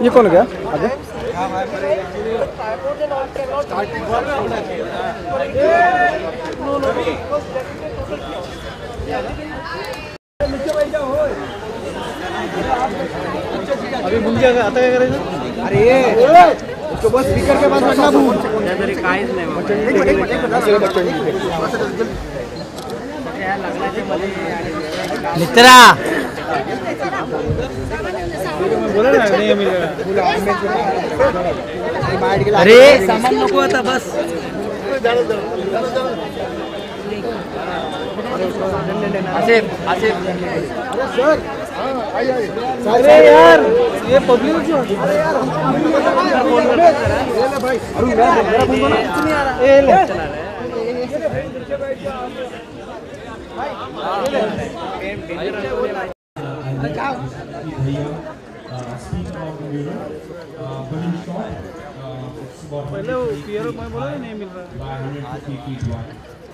ये कौन गया आगे? अभी भूल गया आता क्या करेगा? अरे ये उसको बस स्पीकर के पास रखना भूल काहीच नाही मित्रा बोला ना नहीं मिलेगा अरे सामान नको आता बस आसिफ आसिफ अरे सर अरे यार ये पब्लिक क्यों अरे यार भाई अरे मेरा फोन नहीं आ रहा ए ले पहले वो क्लियर मैं बोला नहीं मिल रहा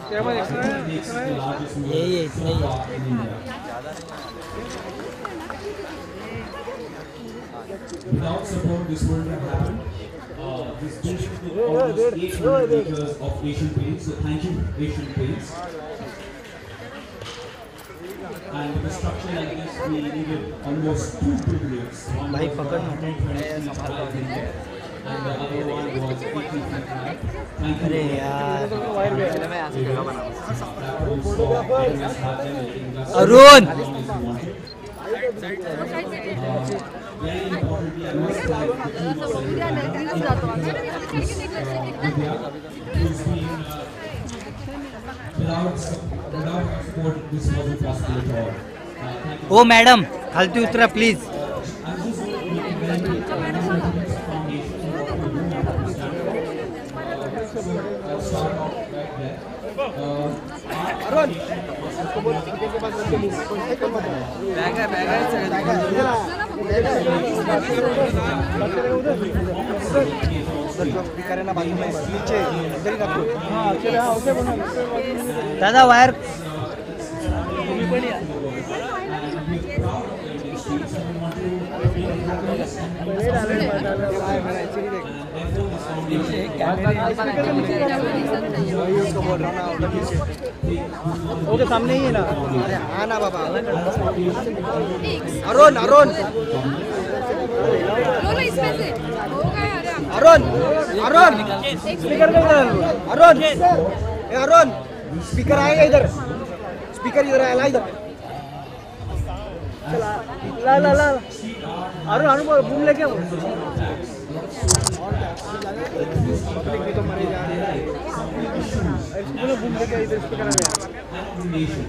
क्या बात एक्स्ट्रा है ये इतना ही Without support, this wouldn't have happened. This building took almost 800 acres of Asian Paints, so thank you, Asian Paints. And with a structure like this, we needed almost 2 buildings. One was 125 million, and the other one was 80 feet high. Thank you. Arun! Very importantly, I must thank the team of Vidya, who's been without support, this wasn't possible at all. ओ madam खालती उतरा please दादा wire okay सामने ही है ना अरे हाँ ना बाबा अरुण अरुण अरुण अरुण स्पीकर का इधर अरुण अरुण स्पीकर आएगा इधर स्पीकर इधर आएगा इधर ला ला ला अरुण अरुण घूम लेके पब्लिक भी तो मरे जा रही है घूम लेके इधर स्पीकर आ गया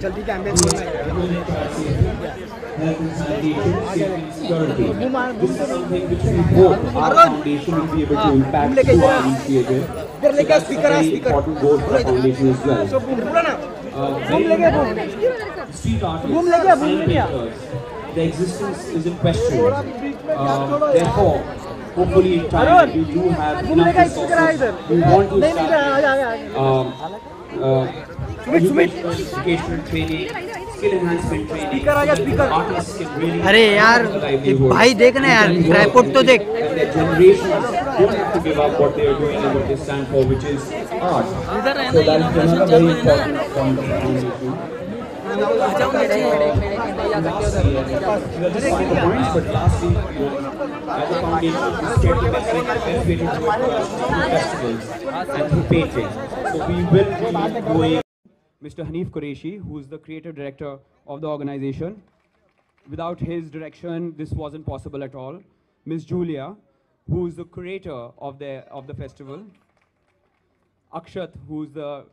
जल्दी कैमरे The existence is in question. Therefore, hopefully in time we do have enough resources. We want to start educational training, skill enhancement training. Speaker आ गया, speaker. Artists can really अरे यार earn a livelihood. भाई देखना यार tripod तो देख And their generations don't have to give up what they are doing and what they stand for, which is art. So that is another very important point of view. Points, but lastly, as a foundation, we start investing and benefiting through festivals and through painting. So we will be going. Mr. Hanif Qureshi, who is the creative director of the organization. Without his direction, this wasn't possible at all. Ms. Julia, who is the curator of the festival. Akshat, who is the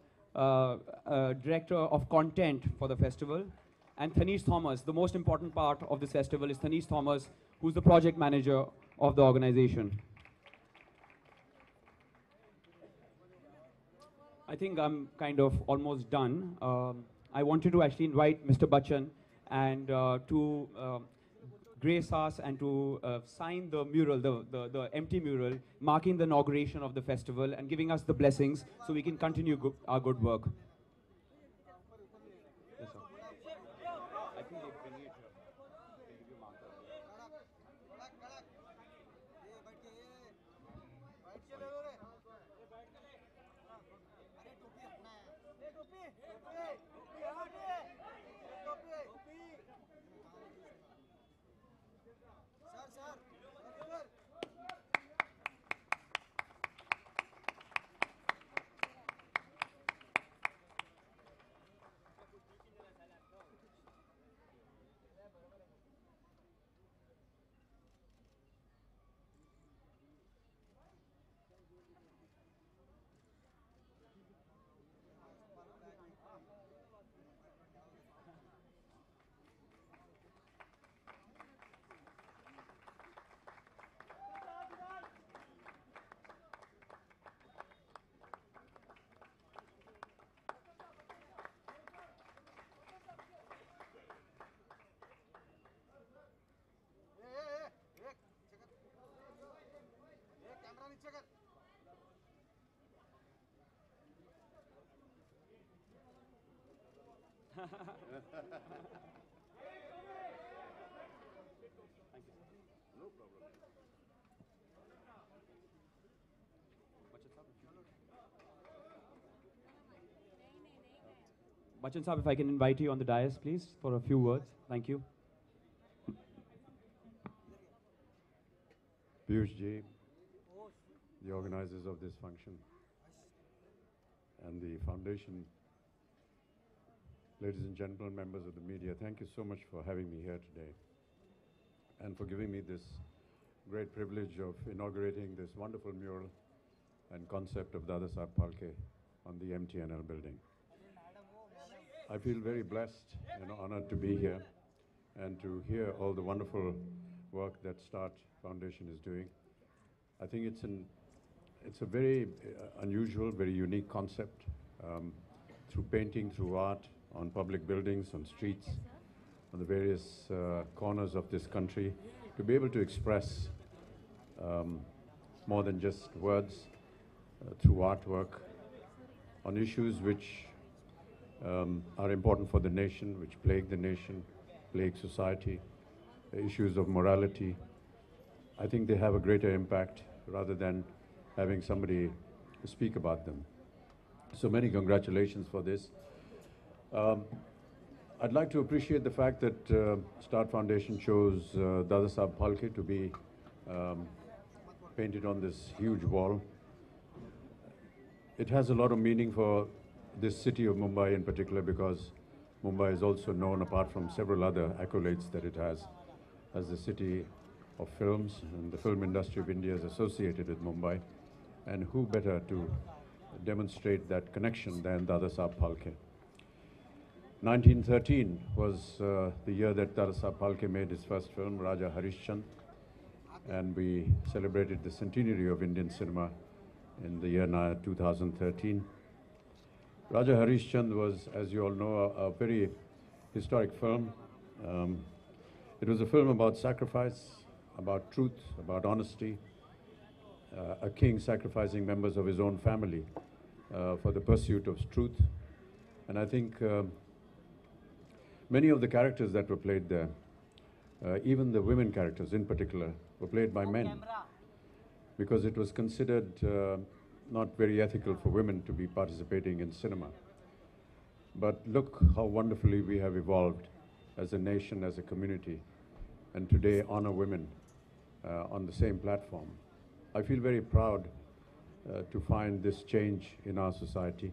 director of content for the festival. And Thanish Thomas, the most important part of this festival is Thanish Thomas, who is the project manager of the organization. I think I'm kind of almost done. I wanted to actually invite Mr. Bachchan and to grace us and to sign the mural, the empty mural, marking the inauguration of the festival and giving us the blessings so we can continue our good work. Yes, sir. I think they bring it here. They give you marker. Bachchan Saab, if I can invite you on the dais, please, for a few words. Thank you. Piyush Ji, the organizers of this function, and the foundation, ladies and gentlemen, members of the media, thank you so much for having me here today and for giving me this great privilege of inaugurating this wonderful mural and concept of Dada Saheb Phalke on the MTNL building. I feel very blessed and honored to be here and to hear all the wonderful work that START Foundation is doing. I think it's a very unusual, very unique concept, through painting, through art, on public buildings, on streets, on the various corners of this country, to be able to express more than just words, through artwork, on issues which are important for the nation, which plague the nation, plague society, issues of morality. I think they have a greater impact rather than having somebody speak about them. So many congratulations for this. I'd like to appreciate the fact that START Foundation chose Dada Saheb Phalke to be painted on this huge wall. It has a lot of meaning for this city of Mumbai in particular, because Mumbai is also known, apart from several other accolades that it has, as the city of films, and the film industry of India is associated with Mumbai. And who better to demonstrate that connection than Dada Saheb Phalke? 1913 was the year that Dada Saheb Phalke made his first film, Raja Harishchand, and we celebrated the centenary of Indian cinema in the year 2013. Raja Harishchand was, as you all know, a very historic film. It was a film about sacrifice, about truth, about honesty, a king sacrificing members of his own family Many of the characters that were played there, even the women characters in particular, were played by men because it was considered not very ethical for women to be participating in cinema. But look how wonderfully we have evolved as a nation, as a community, and today honor women on the same platform. I feel very proud to find this change in our society.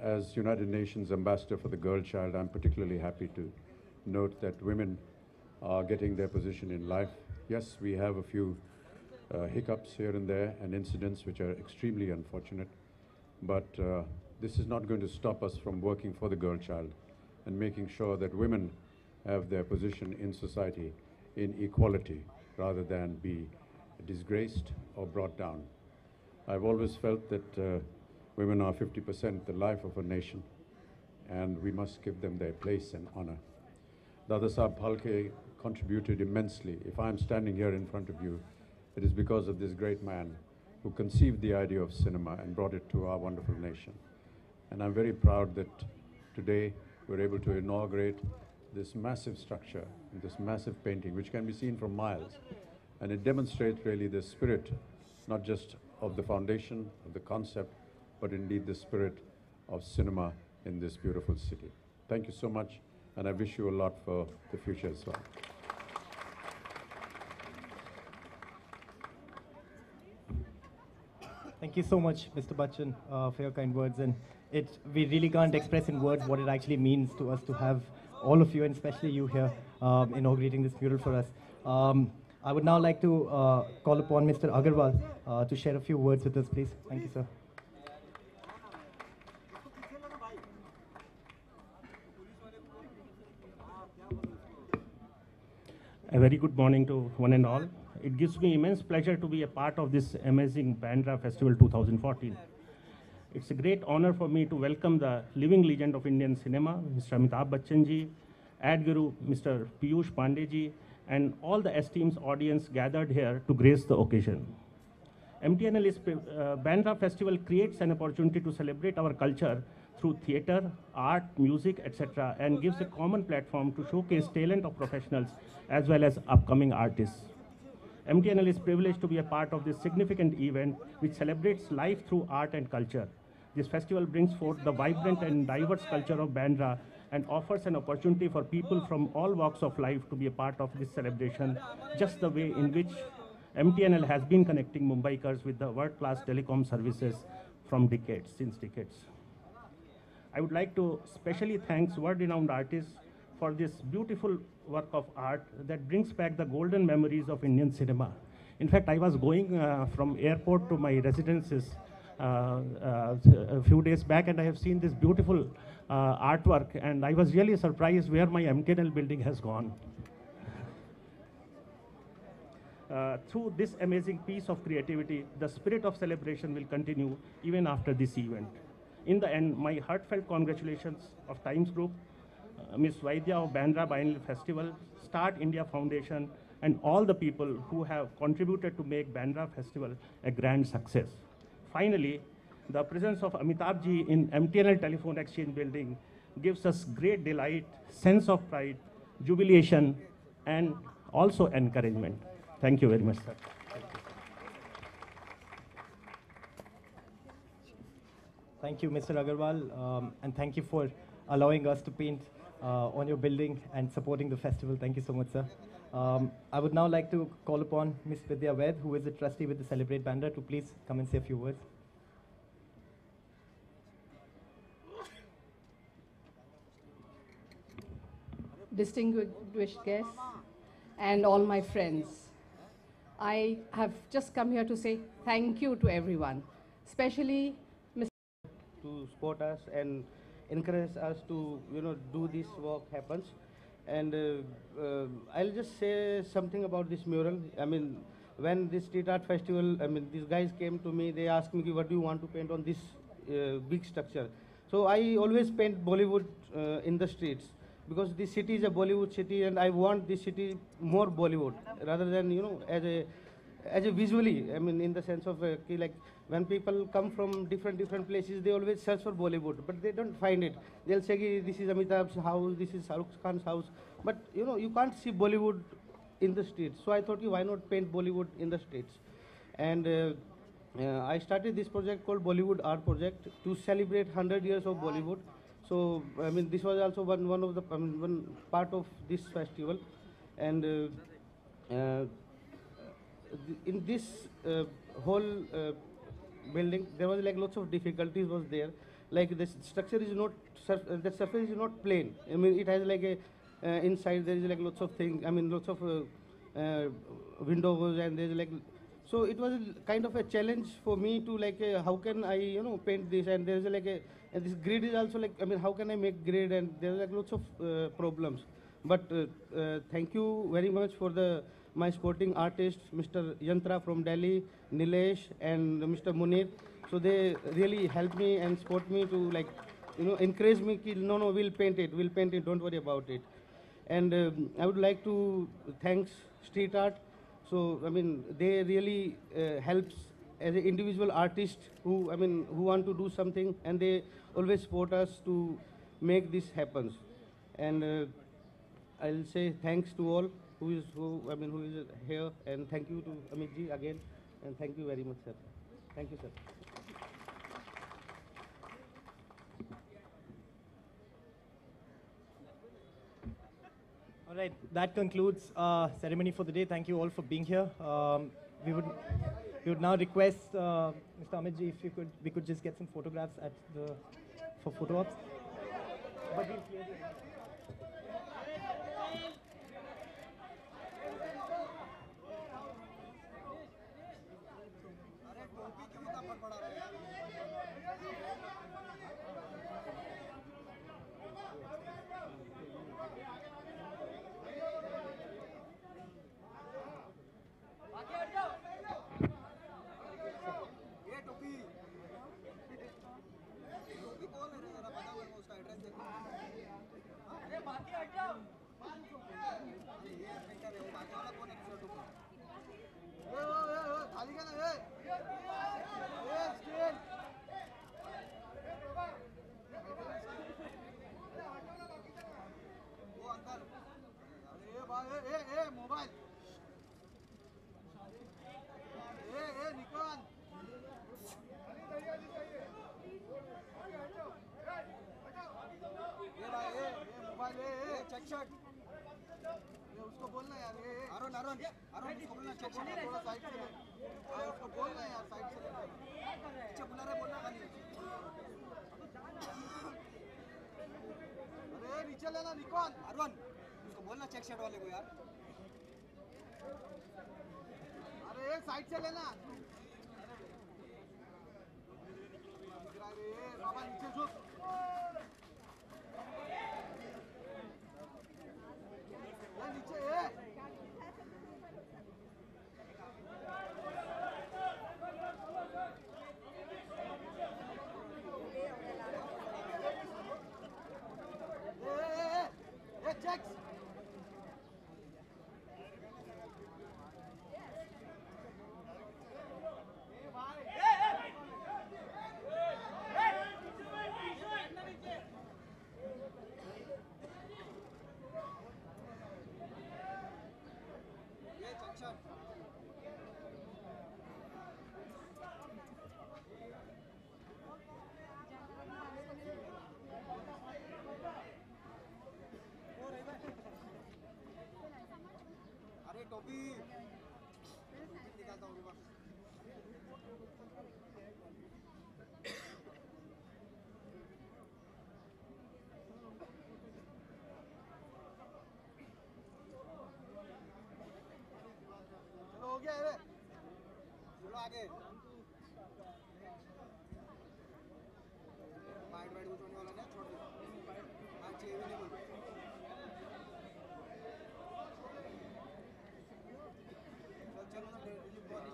As United Nations Ambassador for the Girl Child, I'm particularly happy to note that women are getting their position in life. Yes, we have a few hiccups here and there and incidents which are extremely unfortunate, but this is not going to stop us from working for the girl child and making sure that women have their position in society in equality rather than be disgraced or brought down. I've always felt that women are 50% the life of a nation, and we must give them their place and honor. Dada Saheb Phalke contributed immensely. If I'm standing here in front of you, it is because of this great man who conceived the idea of cinema and brought it to our wonderful nation. And I'm very proud that today we're able to inaugurate this massive structure, this massive painting, which can be seen from miles. And it demonstrates really the spirit, not just of the foundation, of the concept, but indeed the spirit of cinema in this beautiful city. Thank you so much, and I wish you a lot for the future as well. Thank you so much, Mr. Bachchan, for your kind words. And we really can't express in words what it actually means to us to have all of you, and especially you here, inaugurating this mural for us. I would now like to call upon Mr. Agarwal to share a few words with us, please. Thank you, sir. A very good morning to one and all. It gives me immense pleasure to be a part of this amazing Bandra Festival 2014. It's a great honor for me to welcome the living legend of Indian cinema, Mr. Amitabh Bachchan ji, Ad Guru, Mr. Piyush Pandey ji, and all the esteemed audience gathered here to grace the occasion. Bandra Festival creates an opportunity to celebrate our culture through theatre, art, music, etc., and gives a common platform to showcase talent of professionals as well as upcoming artists. MTNL is privileged to be a part of this significant event which celebrates life through art and culture. This festival brings forth the vibrant and diverse culture of Bandra and offers an opportunity for people from all walks of life to be a part of this celebration, just the way in which MTNL has been connecting Mumbaikars with the world-class telecom services since decades. I would like to specially thank world-renowned artists for this beautiful work of art that brings back the golden memories of Indian cinema. In fact, I was going from airport to my residences a few days back, and I have seen this beautiful artwork, and I was really surprised where my MTNL building has gone. Through this amazing piece of creativity, the spirit of celebration will continue even after this event. In the end, my heartfelt congratulations of Times Group, Ms. Vaidya of Bandra Biennial Festival, Start India Foundation, and all the people who have contributed to make Bandra Festival a grand success. Finally, the presence of Amitabh ji in MTNL Telephone Exchange building gives us great delight, sense of pride, jubilation, and also encouragement. Thank you very much, sir. Thank you, Mr. Agarwal, and thank you for allowing us to paint on your building and supporting the festival. Thank you so much, sir. I would now like to call upon Ms. Vidya Vaid, who is a trustee with the Celebrate Bandra, to please come and say a few words. Distinguished guests and all my friends, I have just come here to say thank you to everyone, especially to support us and encourage us to do this work happens. And I'll just say something about this mural. I mean, when this street art festival, these guys came to me, they asked me, what do you want to paint on this big structure? So I always paint Bollywood in the streets, because this city is a Bollywood city, and I want this city more Bollywood rather than, as as a visually, I mean, in the sense of like when people come from different places, they always search for Bollywood, but they don't find it. They'll say, "Ki, this is Amitabh's house, this is Shah Rukh Khan's house," but you know, you can't see Bollywood in the streets. So I thought, why not paint Bollywood in the streets? And I started this project called Bollywood Art Project to celebrate 100 years of Bollywood. So I mean, this was also one of the one part of this festival, and in this whole building, there was like lots of difficulties was there. Like the structure is not the surface is not plain. I mean, it has like a inside there is like lots of things. I mean, lots of windows, and there's like, so it was kind of a challenge for me to like how can I paint this, and there's like a, and this grid is also like, I mean, how can I make grid, and there's like lots of problems. But thank you very much for my sporting artists, Mr. Yantra from Delhi, Nilesh, and Mr. Munir. So they really helped me and support me to like encourage me ki, no, we'll paint it, don't worry about it. And I would like to thanks Street Art. So I mean, they really helps as an individual artist who, I mean, who want to do something, and they always support us to make this happen. And I'll say thanks to all who is here, and thank you to Amit ji again, and thank you very much, sir. Thank you, sir. All right, that concludes our ceremony for the day. Thank you all for being here. We would now request Mr. Amit ji, if we could just get some photographs for photo ops. But we'll clear the उसको बोलना यार, अरुण उसको बोलना, check थोड़ा side से ले, उसको बोलना यार, साइड से ले, पीछे बुला रहे, बोलना खाली, अरे नीचे लेना निकॉन, अरुण उसको बोलना चेक शर्ट वाले को यार, अरे साइड से लेना, अरे बाबा नीचे झुक, नीचे checks. टोपी निकालता हूँ चलो हो गया है, चलो आगे वाइट वाइट कुछ होने वाला नहीं, छोड़ दो आज चाहिए भी नहीं बोल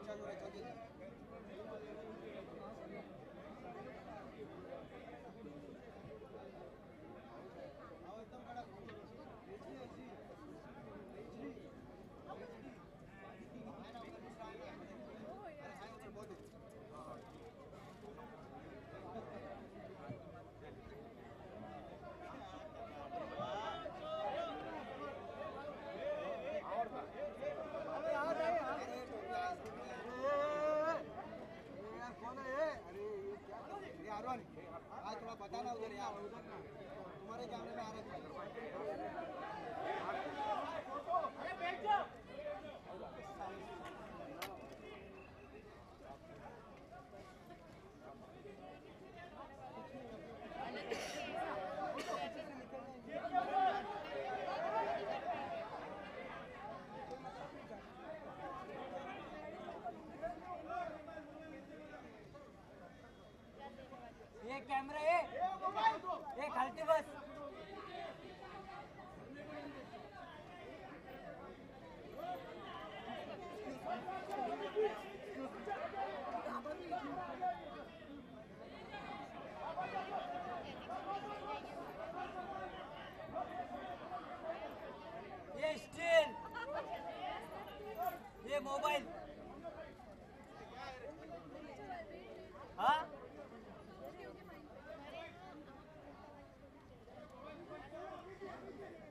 चलो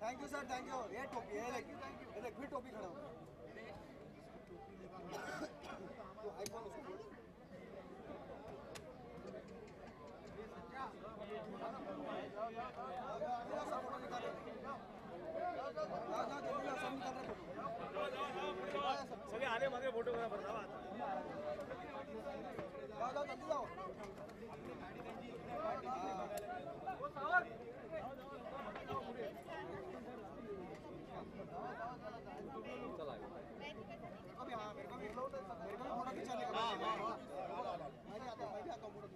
thank you sir, thank you. ये टोपी है, ये देख फिर टोपी खड़ा हो। तो आईफोन उसको बोल। सभी आने वाले फोटो करा बतावा जाओ जल्दी जाओ। अभी हाँ मेरे को भी फोटो खिंचाने का मैं भी आता हूँ फोटो